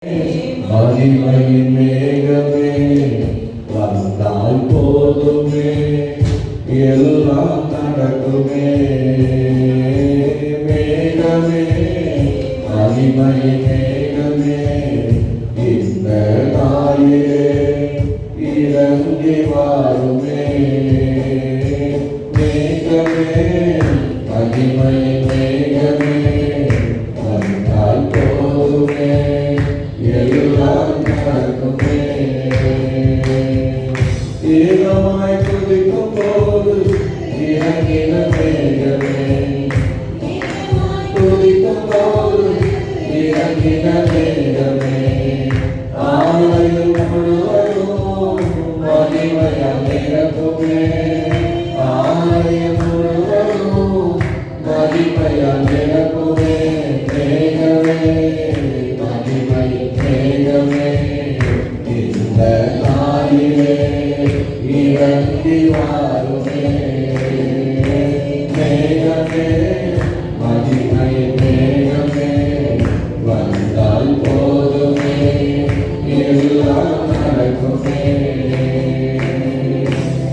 மகிமையின் மேகமே வந்தால் போதுமே, எல்லாம் நடக்குமே. மேகமே மகிமையின் மேகமே இந்த நாளிலே இறங்கி வாருமே. மேகமே மகிமையின் மேகமே வந்தால் போதுமே, எல்லாம் நடக்குமே. ஈரமாய் துதிக்கும் போது இறங்கின மேகமே, துதிக்கும் போது இறங்கின மேகமே, ஆலயம் முழுவதும் மகிமையால் நிரப்புமே. ஆலயம் முழுவதும் மகிமையால் நிரப்புமே. மேகமே மகிமை மேகமே இந்த நாளிலே இறங்கி வாருமே. மேகமே மகிமை மேகமே வந்தால் போதுமே, எல்லாம் நடக்குமே.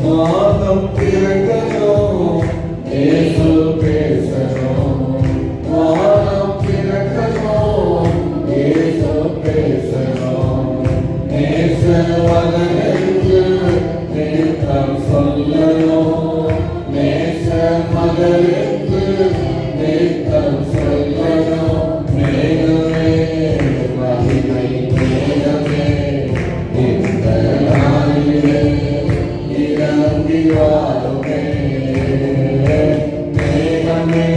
வானம் திறக்கணும், இயேசு பேசணும். வானம் திறக்கணும், இயேசு பேசணும். நேச மகனுக்கு நித்தம் சொல்லணும். நேச மகனுக்கு நித்தம் சொல்லணும். மேகமே மகிமை மேகமே இந்த நாளிலே இறங்கி வாருமே. மேகமே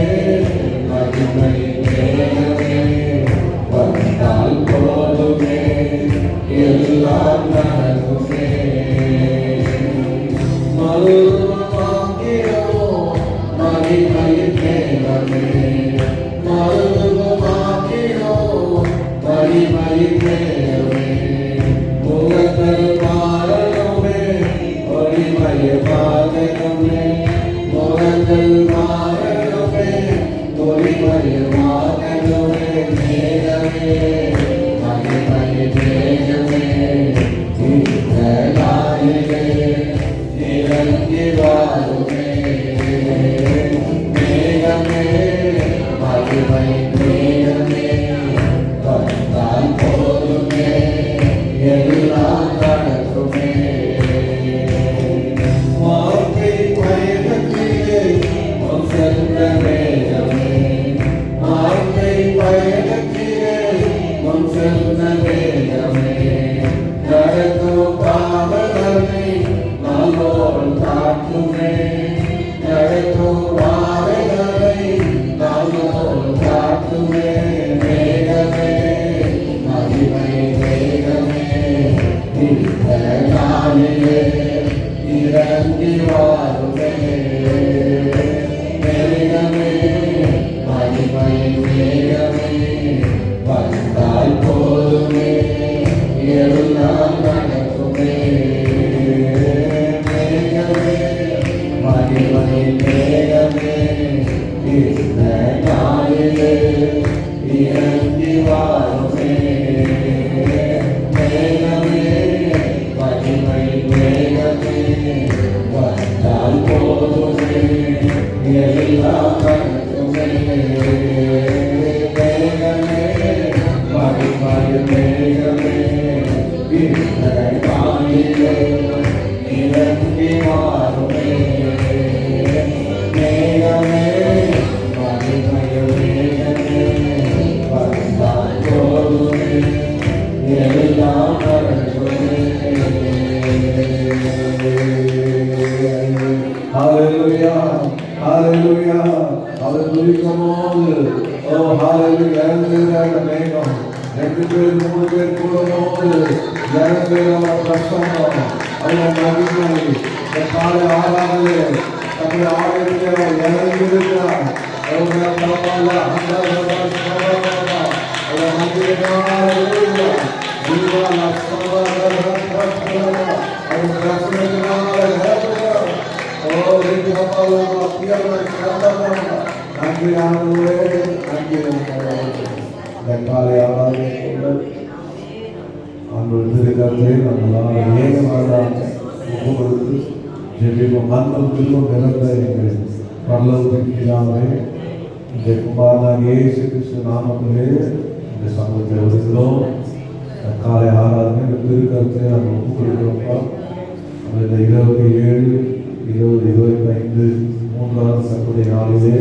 மகிமை மேகமே வந்தால் போதுமே, எல்லாம் நடக்குமே. மருவமாக்கிறோம் மகிமையின் மேகமே, மருவமாக்கிறோம் மகிமையின் மேகமே. முகங்கள் மாறணுமே, ஒளிமய பாதகமே. முகங்கள் மாறணுமே, ஒளிமய பாதகமே. மேகமே மகிமையின் மேகமே இந்த நாளிலே இறங்கி வாருமே. மேகமே மகிமையின் மேகமே வந்தால் போதுமே, எல்லாம் நடக்குமே. வாழ்க்கை பயணத்திலே உன் சென்ற மேகமே, வாழ்க்கை பயணத்திலே உன் சென்ற மேகமே. நடக்கும் பாவங்களை நாளோடு காட்டுமே. நடக்கும் பாவங்களை நாளோடு காட்டுமே. மேகமே மகிமை மேகமே இந்த நாளிலே இறங்கி வாருமே. மேகமே மகிமை மேகமே வந்தால் போதுமே, எல்லாம் நடக்குமே. மேகமே மகிமை மேகமே இந்த நாளிலே இறங்கி வாருமே. மேகமே மகிமை மேகமே வந்தால் போதுமே, எல்லாம் நடக்குமே. மேகமே மகிமை மேகமே இந்த நாளிலே இறங்கி வாருமே. மேகமே மகிமை மேகமே வந்தால் போதுமே, எல்லாம் நடக்குமே. Hallelujah, hallelujah. அவர் துதிக்கும் போது ஓ ஹalleluya இறங்குகிற மேகம் 2 பேர் 3 பேர் கூடும்போது இறங்குகிற பிரசன்னம் அவர் மகிமை இந்த காலை ஆராதனை தன்னுடைய ஆலயத்திலே இறங்கியிருக்கிறார். அவர் பரவாயில்ல அந்த அவர் மகிமையினாலே ஜீவன சமாதான அவர் பிரசன்னத்தினாலே ஓ நன்றி ஆண்டவரே, நன்றி. இந்த காலை ஆராதனை திருக்கத்தை நம்மளால் ஏகமாக ஒப்புக்கொடுத்து ஜெபிப்போம். அன்பும் கிருபையும் நிறைந்த எங்கள் பரலோகத்தின் பிதாவே, இந்த குமாரனாகிய இயேசு கிறிஸ்து நாமத்திலே இந்த சமூகத்தை வருகிறோம். காலை ஆராதனை திருக்கத்தை நாங்கள் ஒப்புக்கொடுக்கிறோம்ப்பா. அந்த 27, 20, 25 மூன்றாவது சத்துடைய நாளிலே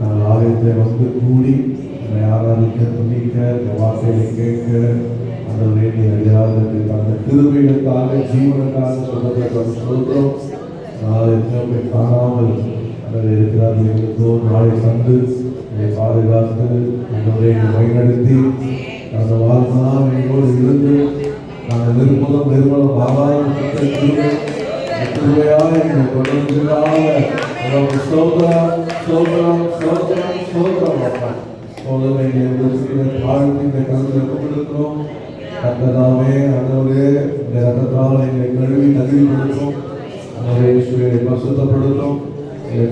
நாங்கள் ஆலயத்தை வந்து கூடி அதை ஆராதிக்க துணிக்க இந்த வார்த்தையை கேட்க அந்த வேண்டிய அறியாதது அந்த கிருபைகளுக்காக ஜீவனுக்காக சொல்லப்பட்ட சொல்கிறோம். நாளை எத்தனை காணாமல் அதில் இருக்கிறார்கள் எங்களுக்கோ நாளை கண்டு அதை பாதுகாத்து என்னுடைய வழிநடத்தி அந்த வாழ்நாள் எங்களோடு இருந்து நாங்கள் நிர்மலம் ஆகாத கிருபையாக எங்களை கொண்டு வந்ததாக சோதரம் சோதரம் சோதரம் சோதரம் சோதனை தாழ்த்தி இந்த கருத்தில் கொடுக்கிறோம். கர்த்தராவே ஆண்டவரே, இந்த ரத்தத்தால் எங்களை கழுவி தகுதிப்படுத்தும். ஆண்டவரே பரிசுத்தப்படுத்தும்.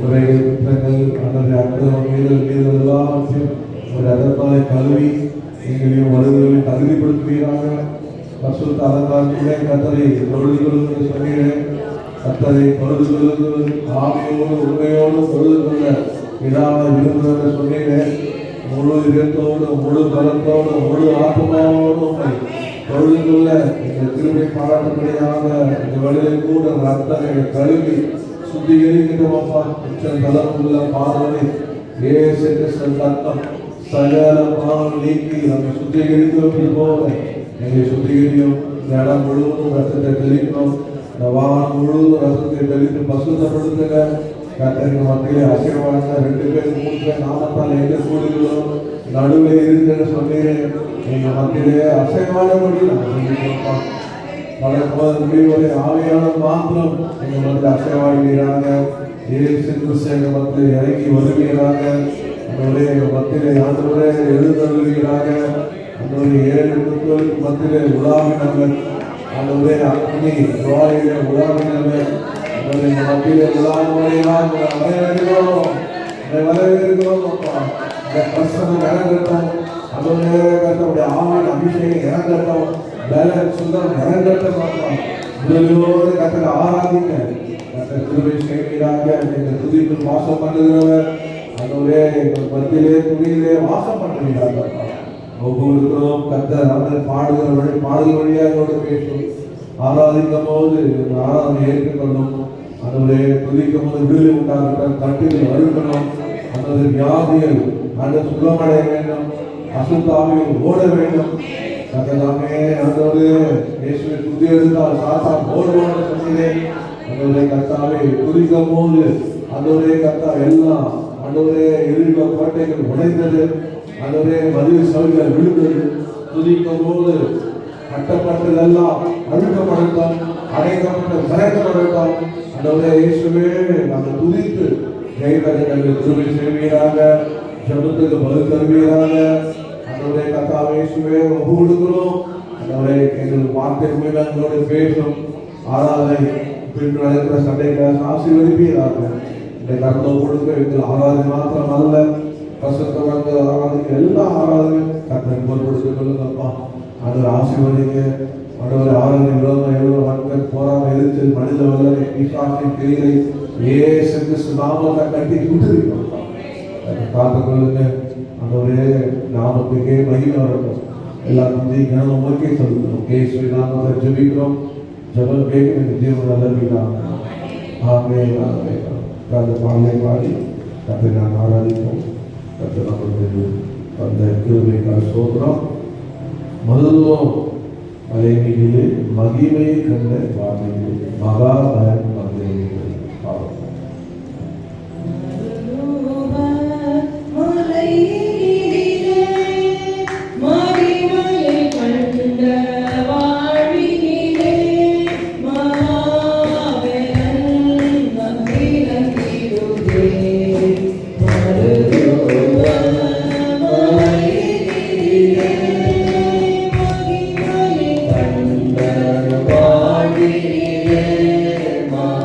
குறைகள் குற்றங்கள் ஆண்டவரே அக்கிரமம் மீறல் எல்லாவற்றையும் ஒரு ரத்தத்தாலை கழுவி எங்களையும் வருவதையும் தகுதிப்படுத்துவீராக. பரிசுத்த அலங்காரத்திலே கர்த்தரை தொழுது கொள்ளுங்கள் சொன்னீர்கள். கர்த்தரை தொழுது கொள்ளுங்கள், ஆவியோடு உண்மையோடு தொழுது கொள்ள இடாம விரும்புகிற சொன்னீர்கள். முழு இதயத்தோடு முழு பலத்தோடு முழு ஆத்மாவோடு உண்மை தொழுது கொள்ள இந்த திரும்பி பாராட்டும்படியாக இந்த வழியில் கூட ரத்தங்களை கழுவி சுத்திகரிக்கின்றோம்ப்பா. தளமுள்ள பார்வை ஏசு கிறிஸ்து ரத்தம் சகல பாவம் நீக்கி நம்மை சுத்திகரித்து போல எங்களை சுத்திகரியும். இந்த இடம் முழுவதும் ரத்தத்தை தெளிக்கணும். இந்த வாகனம் முழுவதும் ரத்தத்தை தெளித்து பசுத்தப்படுத்துங்க. கர்த்தருக்கு மத்தியிலே அசைவான 2 பேர் 3 பேர் நாமத்தால் எங்க கூடுகிறோம் நடுவில் இருக்கிற சொன்னீர்கள். எங்க மத்தியிலே அசைவானபடி நாங்கள் முடிவுரை ஆவியான மாத்திரம் எங்க மத்தியில் அசைவாடுகிறாங்க. இயேசு கிறிஸ்து எங்க மத்தியில் இறங்கி வருகிறாங்க. அந்தவரே எங்க மத்தியிலே ஆண்டவரே எழுந்தருளுகிறாங்க. அந்தவரே 7 முத்தோருக்கு மத்தியிலே உலாவினவர். அந்தவரே அக்னி வாயிலே உலாவினவர். மத்தியிலே உலாவுடையாக வரவேற்கிறோம். அப்பா இந்த பிரசனம் இறங்கட்டும். அதோடைய கருத்துடைய ஆவின் அபிஷேகம் இறங்கட்டும். பலன் சுந்தரம் இறங்கட்டும். அப்பா முதலோடு கத்தனை ஆராதிக்க கத்த கிருபை செய்கிறாங்க. எங்கள் துதிக்குள் வாசம் பண்ணுகிறவர் அதோடைய எங்கள் மத்தியிலே துணியிலே வாசம் பண்ணுகிறார்கள். ஒவ்வொருத்தரும் கத்தர் அந்த பாடல் வழியாக பேசும். ஆராதிக்கும் போது ஆராதனை ஏற்றுக்கொள்ளும். அதோடைய துதிக்கும் போது விடுதலை உண்டாகட்டும். கட்டுகள் அறுக்கணும். அந்த வியாதிகள் அந்த சுகமடைய வேண்டும். அசுத்தாவிகள் ஓட வேண்டும். கத்தலாமே அதோடு இயேசுவை துதி எடுத்தால் சாத்தான் ஓடுவான்னு சொன்னேன். அதோடைய கத்தாவை துதிக்கும் போது அதோடைய கத்தா எல்லாம் அதோடைய இருந்த கோட்டைகள் உடைந்தது. அதோடைய பதில் சவுகள் விழுந்தது. துதிக்கும் போது கட்டப்பட்டதெல்லாம் அழுக்கப்படட்டும். அடைக்கப்பட்ட மறைக்கப்படட்டும். அதோடைய இயேசுவே நாங்கள் துதித்து ஜெயகர்கள் திரும்பி செய்வீராக. ஜபத்துக்கு பதில் தருவீராக. அதோடைய கத்தாவை இயேசுவே ஒப்பு கொடுக்கிறோம். அதோடைய எங்கள் வார்த்தை எங்களோட பேசும். ஆராதனை பின் நடக்கிற சண்டைகளை ஆசீர்வதிப்பீராக. இந்த கருத்தை கொடுக்க எங்கள் ஆராதனை மாத்திரம் அல்ல, பசத்தவங்க ஆராதிக்க எல்லா ஆராதனையும் கத்தனை பொருட்படுத்திக் கொள்ளுங்கப்பா. அதை ஆசீர்வதிங்க. அதோட ஆராதனை விரோதம் எவ்வளோ மக்கள் போராட எதிர்த்து மனித வல்லரை பிசாசின் கிரிகளை இயேசு கிறிஸ்து நாமத்தை கட்டி விட்டுருக்கோம்ப்பா. காத்துக்கொள்ளுங்க. அதோடைய நாமத்துக்கே மகிமை வரட்டும். எல்லாத்தையும் கனவு நோக்கி சொல்லுகிறோம். இயேசுவின் நாமத்தை ஜெபிக்கிறோம். ஜெபம் கேட்கிற ஜீவன் நல்ல ஆமே. அந்த பாடலை பாடி கத்தை நான் ஆராதிப்போம். கத்தை நமக்கு அந்த கிருபைக்காக சோதரம். முதல்வம் மலைமீதிலே மகிமையை கண்ட வார்த்தையிலே மகா பயம் மகிமையை பாவம். Mama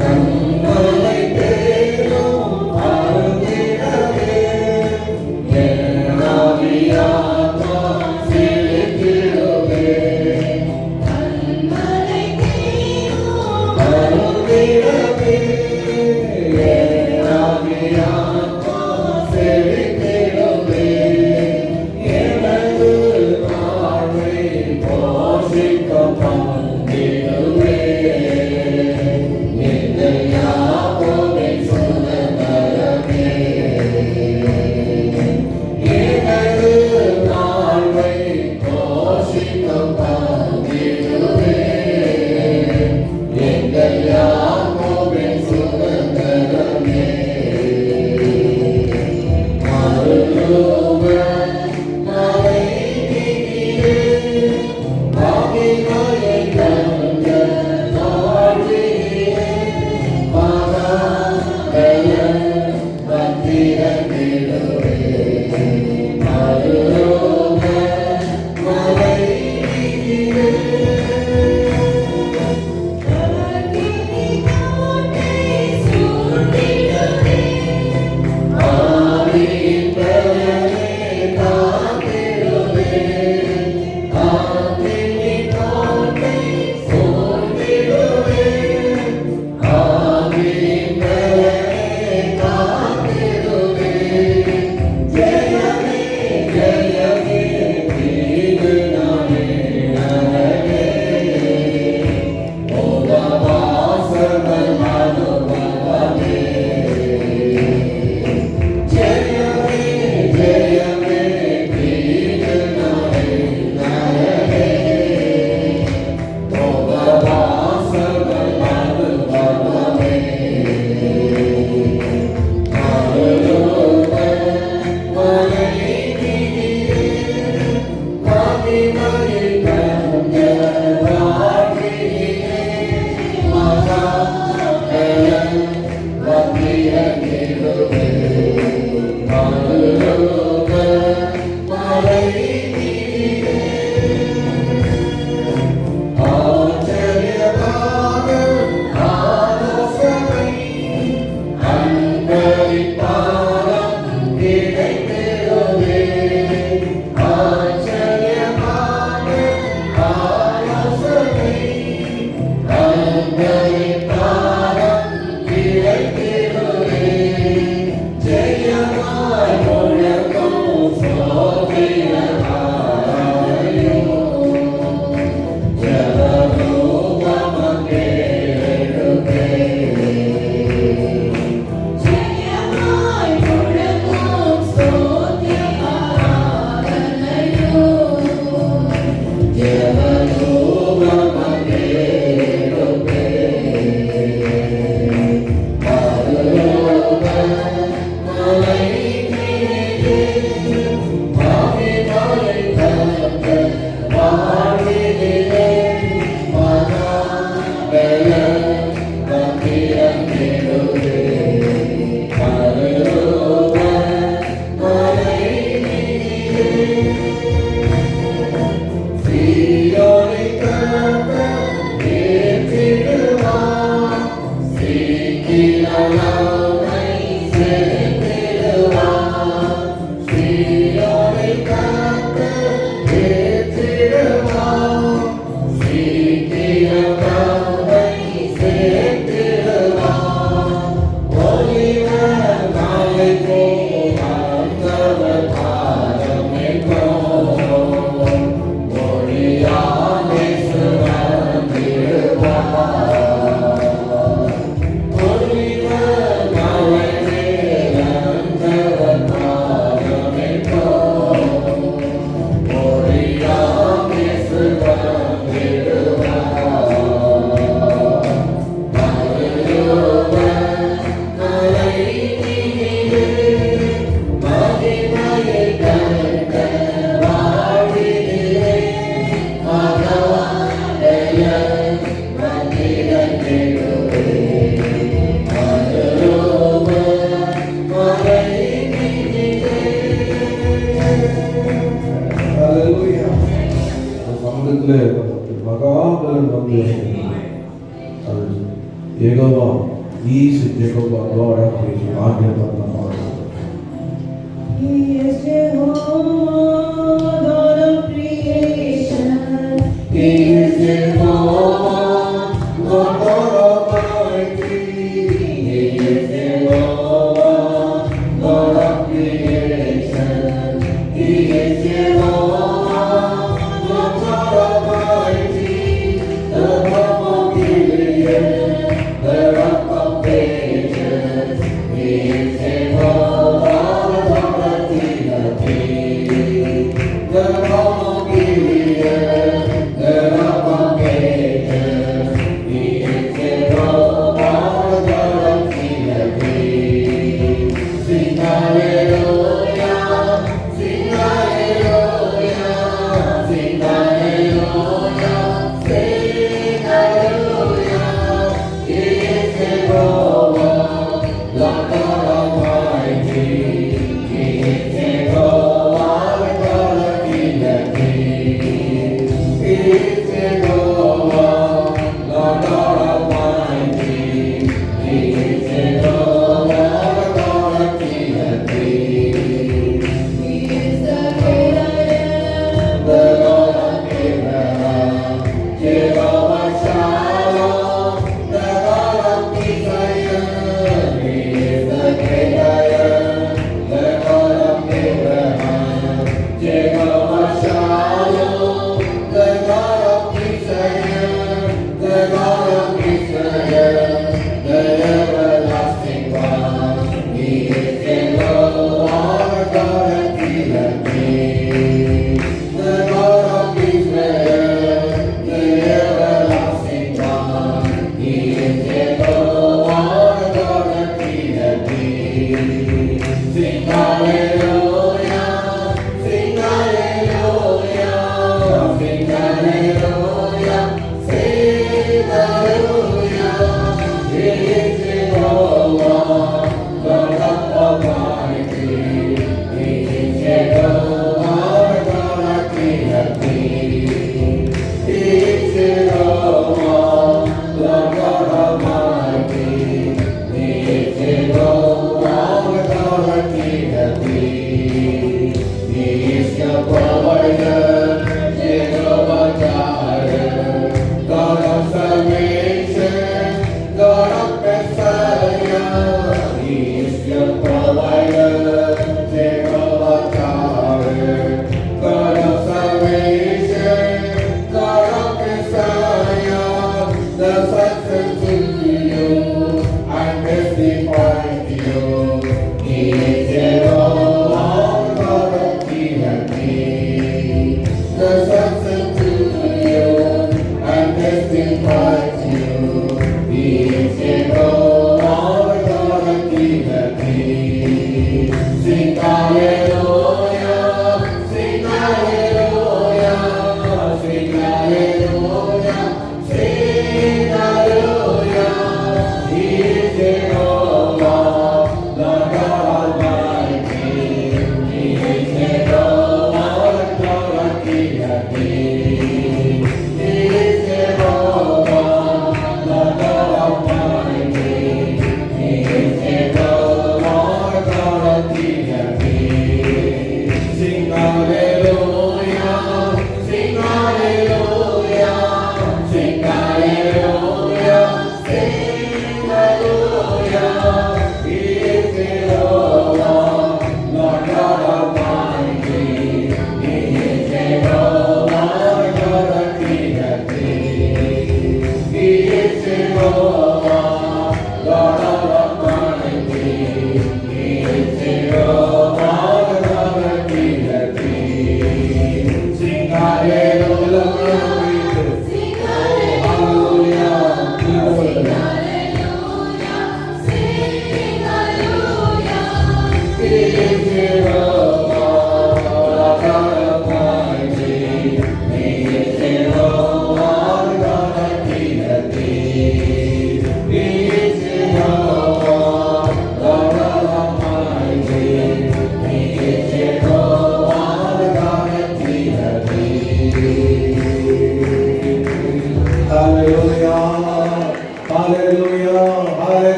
கண்மலை தேடும் Jehovah, He is Jehovah, God of creation, Adyapada. He is Jehovah, God of creation. He is Jehovah, Lord God Almighty. He is Jehovah, God of creation. He is Jehovah, Lord God Almighty. The rock of Gilead, the rock of ages. He is Jehovah, the God of Trinity. The rock of Gilead, the rock of ages. He is Jehovah, the God of Trinity. Sing hallelujah, sing hallelujah, sing hallelujah, sing hallelujah. He is Jehovah, Lord God Almighty. He is Jehovah, the God of Trinity. He is Jehovah, Lord God Almighty. He is Jehovah, the God of Trinity. He is the great I am, The God of Abraham, Jehovah Shalom, the God of Israel. He is the great I am, the God of Abraham, Jehovah Shalom, the God of Israel, the God of Israel, the everlasting one. He is Jehovah, the God of Trinity. The God of Israel, the everlasting one. He is Jehovah, the God of Trinity. Sing hallelujah, sing hallelujah, sing hallelujah, sing hallelujah. He is Jehovah, Lord God Almighty. He is Jehovah, God of Trinity. He is Jehovah, Lord God Almighty. He is Jehovah, God of Trinity. He is your provider, Jehovah Jireh, God of salvation, God of Messiah. He is your provider, Jehovah Jireh, God of salvation, God of Messiah. The sun sent to you and testify to you. He is Jehovah, God of Trinity. The sun sent to you and testify to you. He is Jehovah, God of Trinity. Sing hallelujah, sing hallelujah, sing hallelujah, sing hallelujah. He is Jehovah,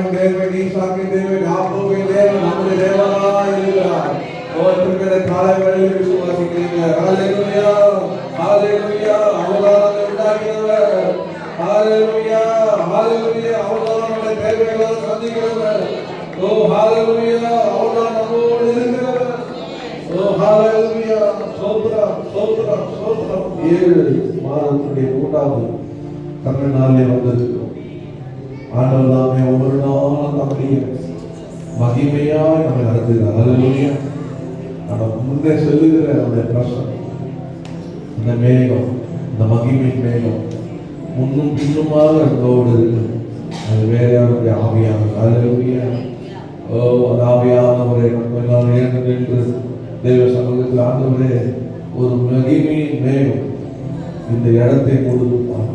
அபிரகாமின் தேவன், ஈசாக்கின் தேவன், யாக்கோபின் தேவன் நம்முடைய தேவனாய் இருக்கிறார். ஒருத்தருக்கிற காலங்களில் விசுவாசிக்கிறீங்க. ஹalleluya, ஹalleluya. அவதாரம் உண்டாக்கினவர். ஹalleluya, ஹalleluya. அவதாரம் நம்முடைய தேவைகளை சந்திக்கிறவர். ஓ ஹalleluya, அவதாரம் நம்மோடு இருக்கிறவர். ஓ ஹalleluya, ஸ்தோத்திரம், ஸ்தோத்திரம், ஸ்தோத்திரம். 7 மாதத்துடைய 3வது கர்த்தர் நாளிலே வந்திருக்கிறோம். ஆண்டவர் தாமே ஒவ்வொரு நாளும் நம்முடைய மகிமையாய் நம்மை நடத்துகிறார். ஹalleluya. நம்ம முன்னே செல்லுகிற அந்த பிரசனம், இந்த மேகம், இந்த மகிமை மேகம் முன்னும் பின்னுமாக இருந்தோடு இருக்கு. அது வேற யாருடைய ஆவியானவர். ஹalleluya. ஓ அந்த ஆவியானவரை நம்ம எல்லாரும் ஏற்று நின்று தேவ சமூகத்தில் ஆண்டவரே ஒரு மகிமையின் மேகம் இந்த இடத்தை கொடுப்பார்.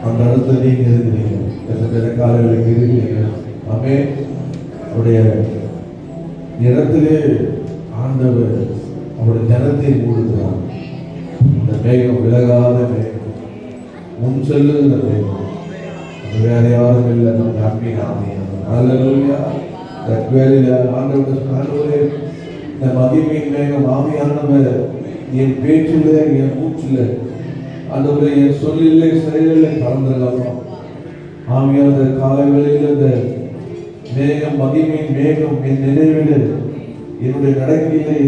அந்த இடத்துல நீங்க இருக்கிறீங்க. எத்தனை காலையில் இருக்கிறீங்க. ஆமே. அவருடைய இடத்திலே ஆண்டவர் அவருடைய ஜனத்தை மூடுகிறார். அந்த மேகம் விலகாத மேகம், முன் செல்லுகிற மேகம். அது வேற யாரும் இல்லை, நம்ம அன்பின் ஆவியானவர். ஹalleluya. தக்வேலில ஆண்டவரே இந்த மகிமையின் மேகம் ஆவியானவர் என் பேச்சில், என் மூச்சில், ஆண்டவரே என் சொல்லிலே செயலிலே கலந்துடலாம். ஆவியானவர் காலை வேளையில் இந்த மேகம், மகிமையின் மேகம் என் நினைவிலே, என்னுடைய நடக்கையிலே,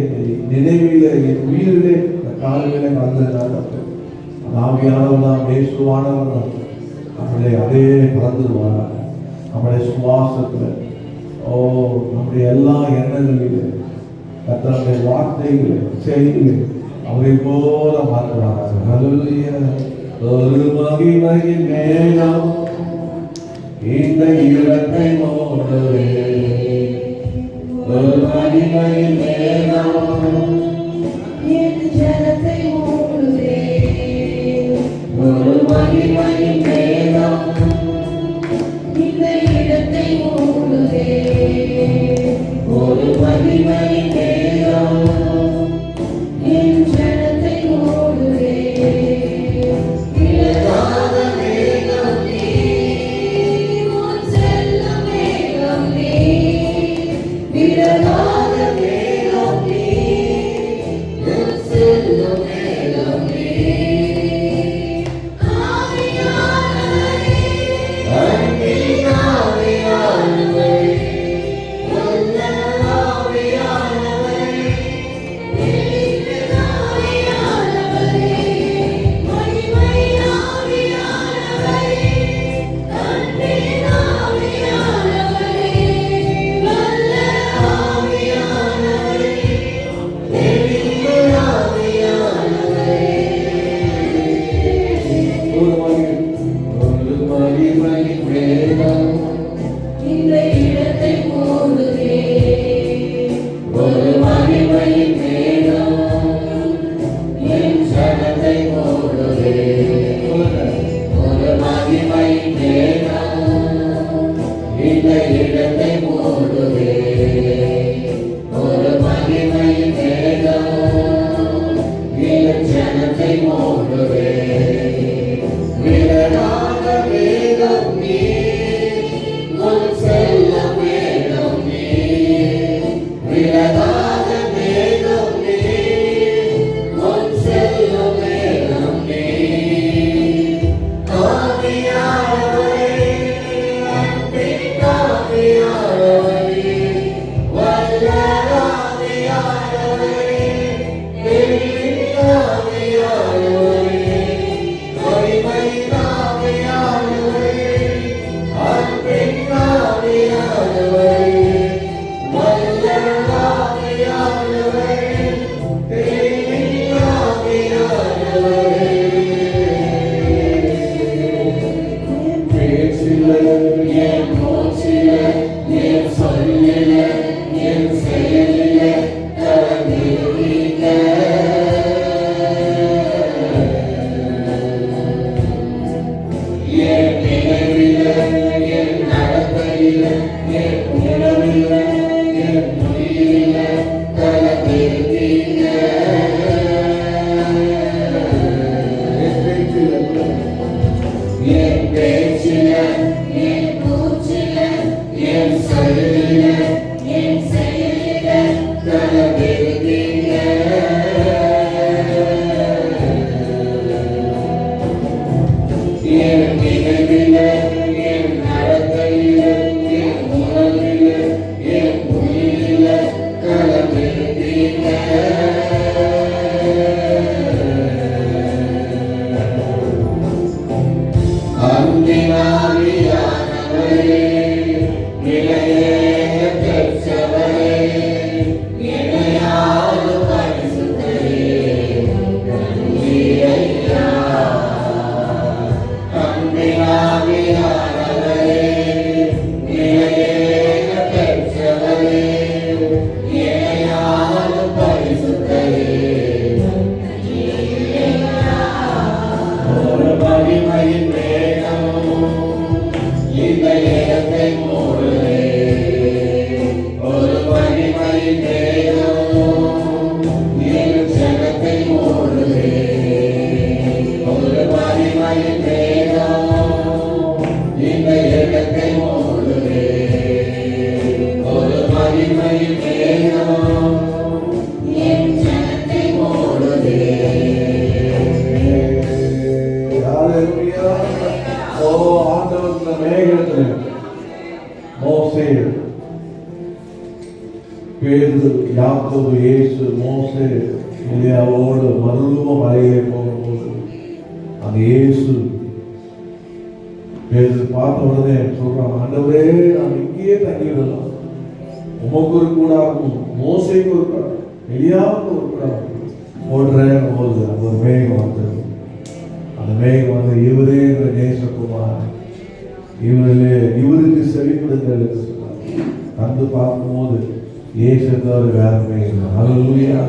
நினைவிலே, என் உயிரிலே இந்த காலையிலே கலந்துகிறார். அந்த ஆவியானவர் தான், இயேசுவானவர் தான் நம்மளை அதே கலந்துருவார். நம்முடைய சுவாசத்தில், ஓ நம்முடைய எல்லா எண்ணங்களிலே, கர்த்தருடைய வார்த்தைகளை, செய்திகளை அவரை போல மாற்றுவார்கள். ஹalleluya. ஒரு மகிமையின் மேகம் இந்த இடத்தை மூடுதே. ஒரு மகிமையின் மேகம் என் ஜனத்தை மூடுதே. ஒரு மகிமையின் மேகம் இந்த இடத்தை மூடுதே. ஒரு மகிமையின் மேகம் என் ஜனத்தை மூடுதே. விலகாத மேகம் நீ, உன் செல்ல மேகம் நீ. விலகாத மேகம் நீ, உன் செல்ல மேகம் நீ. ஆவியானவரே, அன்பின் ஆவியானவரே, நல்ல ஆவியானவரே, தெளிந்த ஆவியானவரே, மகிமை ஆவியானவரே, அன்பின் ஆவியானவரே, நல்ல ஆவியானவரே, தெளிந்த ஆவியானவரே. ஒரு மகிமையின் மேகம் இந்த இடத்தை மூடுதே. ஒரு மகிமையின் மேகம் என் ஜனத்தை மூடுதே. ஒரு மகிமையின் மேகம் இந்த இடத்தை மூடுதே. ஒரு மகிமையின் மேகம் என் ஜனத்தை மூடுதே. விலகாத மேகம் நீ, உன் செல்ல மேகம் நீ. விலகாத மேகம் நீ, உன் செல்ல மேகம் நீ. ஆவியானவரே, அன்பின் ஆவியானவரே, வல்ல ஆவியானவரே, தெளிந்த ஆவியானவரே, மகிமை ஆவியானவரே, அன்பின் ஆவியானவரே, வல்ல ஆவியானவரே, தெளிந்த ஆவியானவரே. என் பேச்சிலே, என் மூச்சிலே, என் சொல்லிலே, என் செயலிலே கலந்திருக்க. என் நினைவிலே, என் நடத்தையிலே, என் உணவிலே, என் உயிரிலே கலந்திருக்க. என் பேச்சிலே, என் மூச்சிலே, என் மோசே, பேதுரு, யாக்கோபு, இயேசு, மோசே எலியாவோடு மறுரூப மலையிலே போகும்போது அந்த இயேசு பேதுரு பார்த்த உடனே சொல்றான், ஆண்டவரே நாம் இங்கேயே தங்கிவிடலாம், உமக்கு ஒரு கூடாகும், மோசைக்கு ஒரு கூடாகும், எலியாவுக்கு ஒரு கூடாகும் போடுறேன் போது அந்த ஒரு மேகம் வந்தது. அந்த மேகம் வந்து இவரே நேசகுமார், இவருக்கு செவி கொடுங்கள் என்று சொன்னார். வந்து பார்க்கும்போது இயேசு தவிர வேறமே இல்லை. ஹல்லேலூயா.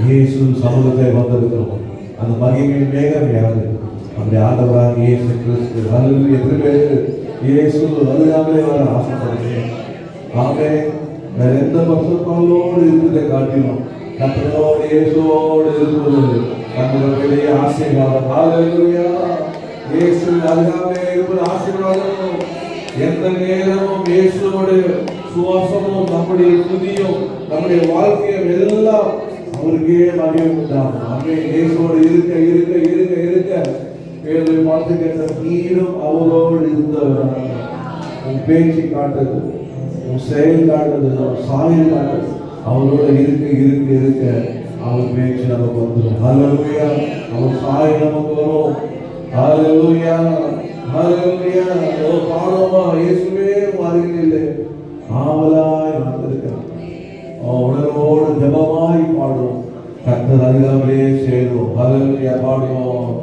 இயேசு சமூகத்தை வந்திருக்கிறோம். அந்த மகிமை மேகம் யாரு? அப்படி ஆண்டவராக இயேசு கிறிஸ்து. ஹல்லேலூயா. எத்தனை பேர் இயேசு அருகாமலே வர ஆசைப்படுகிறேன்? ஆமே. வேற எந்த பசுக்களோடு இருக்கிறதை காட்டிலும் கர்த்தரோடு இயேசுவோடு இருப்பது நம்முடைய பெரிய ஆசீர்வாதம். ஹல்லேலூயா. இயேசு அருகாமலே இருப்பது ஆசீர்வாதம். எந்த நேரமும் இயேசுவோடு சுவாசமும் நம்முடைய துதியும் நம்முடைய வாழ்க்கையும் எல்லாம் அவருக்கே மகிமை உண்டாகும். ஆமே. இயேசுவோடு இருக்க இருக்க இருக்க இருக்க பேரை பார்த்து கேட்ட நீரும் அவரோடு இருந்தவர். உன் பேச்சு காட்டுது, உன் செயல் காட்டுது, உன் சாயல் காட்டுது. அவரோட இருக்க இருக்க இருக்க அவர் பேச்சு நமக்கு வந்துடும். ஹல்லேலூயா. அவர் சாயல் நமக்கு வரும். ஹல்லேலூயா. ஹல்லேலூயா. ஓ பாடுவோமா, இயேசுவே அருகிலே ஆவலாய் வந்திருக்கிறார். உணர்வோடு ஜபமாய் பாடுவோம். கர்த்தர் அருகாமலே சேருவோம். ஹல்லேலூயா. பாடுவோம்.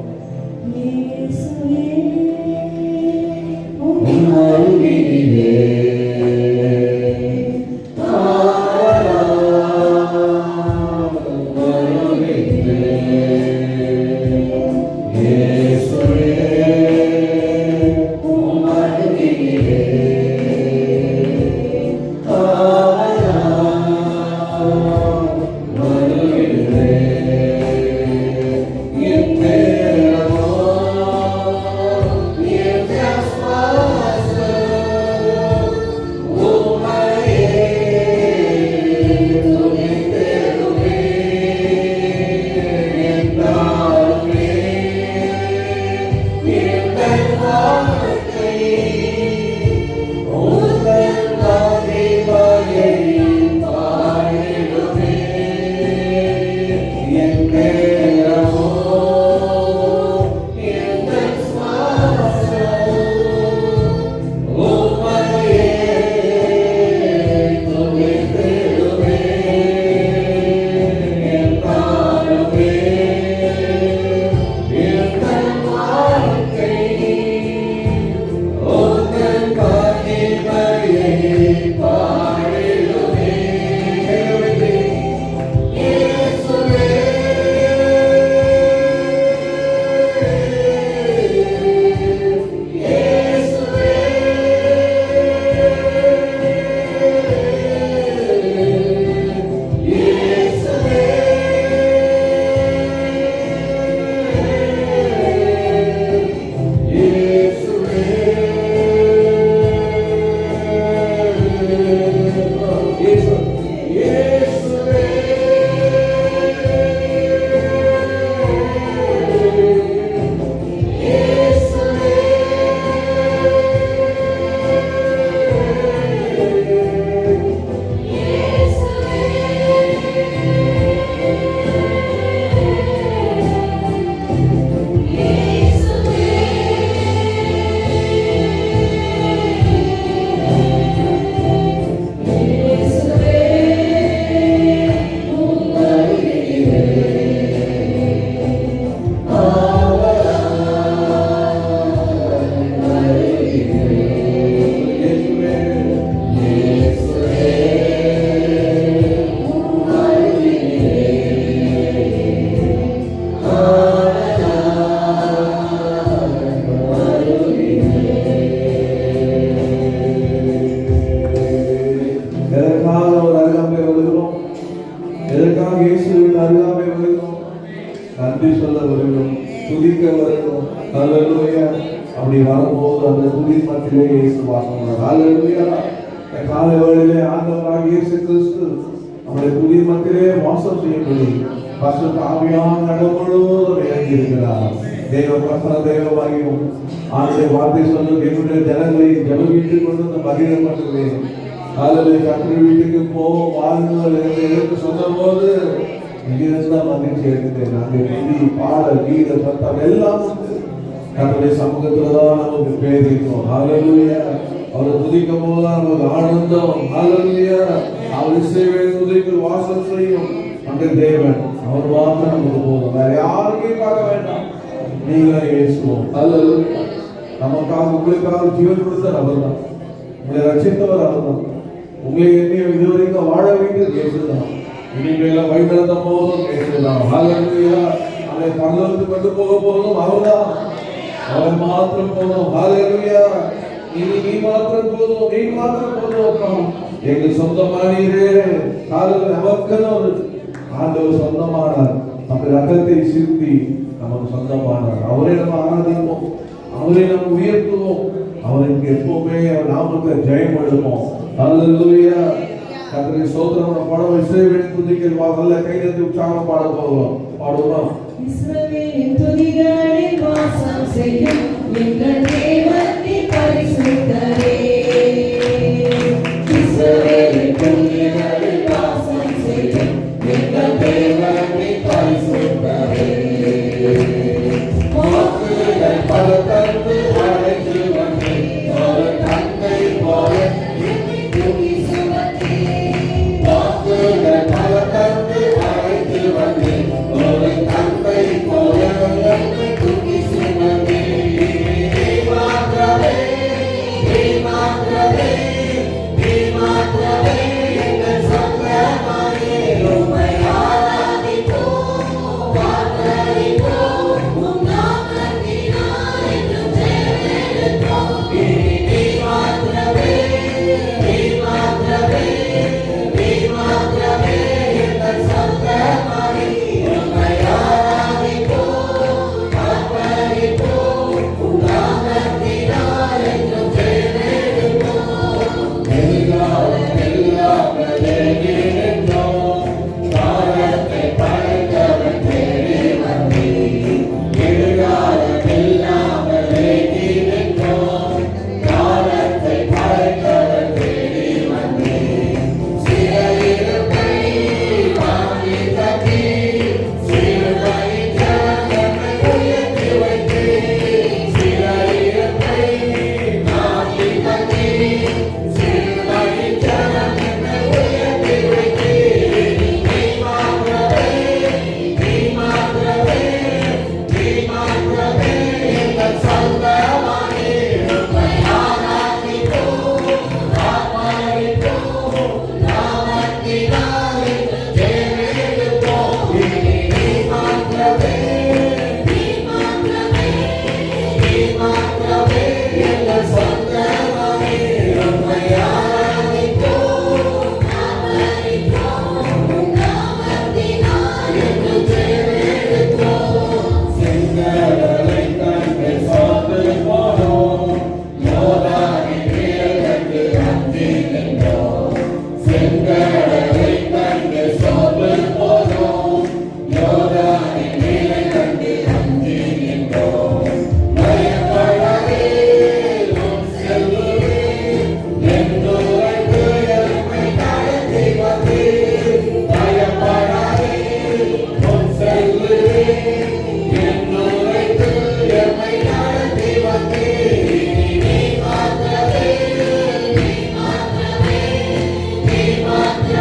நன்றி சொல்ல வருகிறோம், துதிக்க வருகிறோம். ஹல்லேலூயா. அப்படி வரும்போது அந்த துதி மத்தியிலே இயேசு வாசம் பண்ணுவார். ஹல்லேலூயா. காலை வேளையிலே ஆண்டவராகிய இயேசு கிறிஸ்து நம்முடைய துதி மத்தியிலே வாசம் செய்யும்படி பரிசுத்த ஆவியானவர் முழுவதும் இறங்கி இருக்கிறார். தேவ பிரசன தேவமாகியும் ஆண்டுடைய வார்த்தை சொல்லும் என்னுடைய ஜனங்களை ஜெப வீட்டுக்கு கொண்டு வந்து மகிழப்பட்டுள்ளேன். அல்லது கத்திரி வீட்டுக்கு போவோம் வாழ்நாள் எனக்கு சொன்ன போது இங்கிருந்தான் மகிழ்ச்சி எடுத்தேன். அங்கே நிதி பாடல் கீத சத்தம் எல்லாம் வந்து நம்முடைய சமூகத்துலதான் நமக்கு பேரிக்கும். ஹல்லேலூயா. அவரை துதிக்கும் போதுதான் நமக்கு ஆனந்தம். ஹல்லேலூயா. அவர் இசைவேல் துதிக்கு வாசல் செய்யும் அந்த தேவன். அவர் வார்த்தை நமக்கு போதும். வேற யாருக்கும் பார்க்க வேண்டாம். நீங்களே இயேசுவோம். ஹல்லேலூயா. நமக்காக உங்களுக்காக ஜீவன் கொடுத்தார் அவர்தான். உங்களை ரட்சித்தவர் அவர்தான். உங்களை இதுவரைக்கும் வாழ வைத்தது இயேசுதான். இனிமேல வழிநடத்த போதும் இயேசுதான். ஹல்லேலூயா. அதை பரலோகத்துக்கு கொண்டு போக போதும் அவர்தான். அவர் மாத்திரம் போதும். ஹல்லேலூயா. இனி நீ மாத்திரம் போதும், நீ மாத்திரம் போதும். எங்கள் சொந்தமானீரே. ஹல்லேலூயா. நமக்கு ஆண்டவர் சொந்தமானார். நம்ம ரத்தத்தை சிந்தி நமக்கு சொந்தமானார். அவரை நம்ம ஆராதிப்போம், அவரை நம்ம உயர்த்துவோம், அவருக்கு எப்பவுமே நாமத்தை ஜெயம் எடுப்போம். ஹல்லேலூயா. கர்த்தரை ஸ்தோத்திரம். பாடுவோம். இஸ்ரவேலின் துதிகள் நல்ல கைதட்டி உற்சாகம் பாட போகிறோம். பாடுவோம். இஸ்ரவேலின் துதிகளில் வாசம் செய்யும் எங்கள் தேவனின் பரிசுத்தரே. இஸ்ரவேலின் துதிகளில் வாசம் செய்யும் எங்கள் தேவனின் பரிசுத்தரே. வாக்குகள் பல தந்து அழைத்து வந்தே ஒரு தந்தை போல என்னை தூக்கி சுமந்தே. வாக்குகள் பல தந்து அழைத்து வந்தே ஒரு தந்தை போல என்னை தூக்கி சுமந்தே. நீ மாத்திரமே, நீ மாத்திரமே, நீ மாத்திரமே எங்கள் சொந்தமானே. உம்மை ஆராதிப்போம், ஆராதிப்போம். உம் நாமத்தினால் என்றும் ஜெயமெடுப்போம். நீ மாத்திரமே, நீ மாத்திரமே, நீ மாத்திரமே எங்கள் சொந்தமானே. உம்மை ஆராதிப்போம், ஆராதிப்போம். உம் நாமத்தினால் என்றும் ஜெயமெடுப்போம். எல்லாம் எல்லாம் நின்றோம். காலத்தை படைத்தவன் தேடி வந்தீர். எதிர்காலம் இல்லாமலே நின்றோம். காலத்தை படைத்தவன் தேடி வந்தீர். சிறையிருப்பை வாங்கி தந்தீர். சிறுமையின் ஜனங்களை உயர்த்தி வைத்தீர். சிறையிருப்பை வாங்கி தந்தீர். சிறுமையின் ஜனங்களை உயர்த்தி வைத்தீர். நீ மாத்திரமே, நீ மாத்திரமே, நீ மாத்திரமே எங்கள் சொந்தமானே. உம்மை ஆராதிப்போம், ஆராதிப்போம். நாமத்தினால் என்றும் ஜெயமெடுப்போம். நீ மாத்திரமே, நீ மாத்திரமே, நீ மாத்திரமே எங்கள் சொந்தமானே. உம்மை ஆராதிப்போம், ஆராதிப்போம். நாமத்தினால் என்றும் ஜெயமெடுப்போம். செங்கடலை கண்டு சோர்ந்து போனோம். யோர்தானின் நீர் கண்டு அஞ்சி நின்றோம். செங்கடலை கண்டு சோர்ந்து போனோம். யோர்தானின் நீர் கண்டு அஞ்சி நின்றோம். பயப்படாதே, உன் செல்லுவேன் என்றுரைத்து எம்மை நடத்தி வந்தீர். பயப்படாதே, உன் செல்லுவேன் என்றுரைத்து எம்மை நடத்தி வந்தீர். நீ மாத்திரமே, நீ மாத்திரமே, நீ மாத்திரமே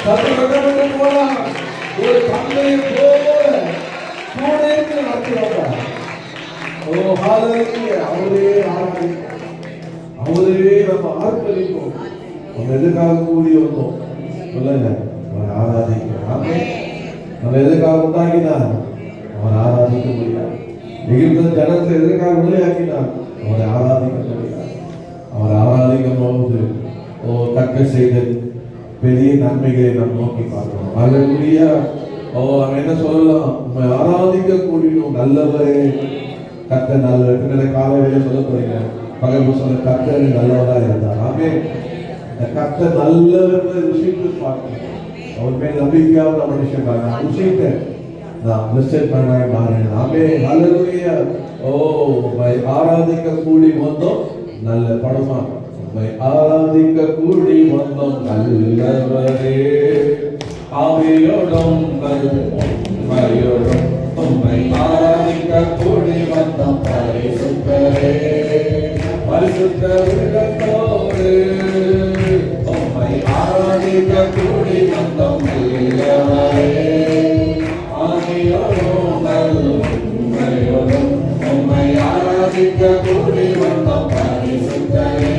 சத்துவத்தை போலாம் ஒரு தந்தையை போல கூடைக்கு நடத்துவாங்க. ஓ ஹalleluya. அவரே ஆராதிப்போம், அவரே நம்ம ஆர்ப்பரிப்போம். நம்ம எதுக்காக கூடி வந்தோம் சொல்லுங்க, அவரை ஆராதிக்க. ஆமென். நம்ம எதுக்காக உண்டாக்கினார்? அவரை ஆராதிக்க முடியாது. எகிப்து ஜனத்தை எதுக்காக விளையாக்கினார்? அவரை ஆராதிக்க முடியாது. அவரை ஆராதிக்கும் போது கற்க செய்த பெரிய நன்மைகளை நாம் நோக்கி பார்க்கிறோம். ஹalleluya. அவன் என்ன சொல்லலாம்? உண்மை ஆராதிக்க கூடினோம் நல்லவரே. கர்த்தர் நல்லவர். பின்ன காலையில சொல்ல போறீங்க, பகல் சொல்ல கர்த்தர் நல்லவரா இருந்தார். ஆமென். கர்த்தர் நல்லவர் விஷயத்தை பார்க்கணும். அவர் மேல் நம்பிக்கையாக மனுஷன் நான் விஷயத்தை நான் பிளஸ்ட் பண்ணாய் மாறேன். ஆமென். ஹalleluya. ஆராதிக்க கூடி வந்தோம் நல்ல படமா. ஆராதிக்க கூடி வந்தோம் நல்லவரே. ஆவியோடும் உண்மையோடும் உம்மை ஆராதிக்க கூடி வந்தோம் பரிசுத்தரே. பரிசுத்த உள்ளத்தோடு உம்மை ஆராதிக்க கூடி வந்தோம் நல்லவரே. ஆவியோடும் உண்மையோடும் உம்மை ஆராதிக்க கூடி வந்தோம் பரிசுத்தரே.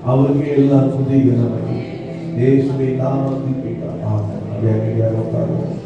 அவருக்கு எல்லா துதிகளும் இயேசுவின் நாமத்தில் பிதாவே. ஆமென். அப்படியே உட்காருவோம்.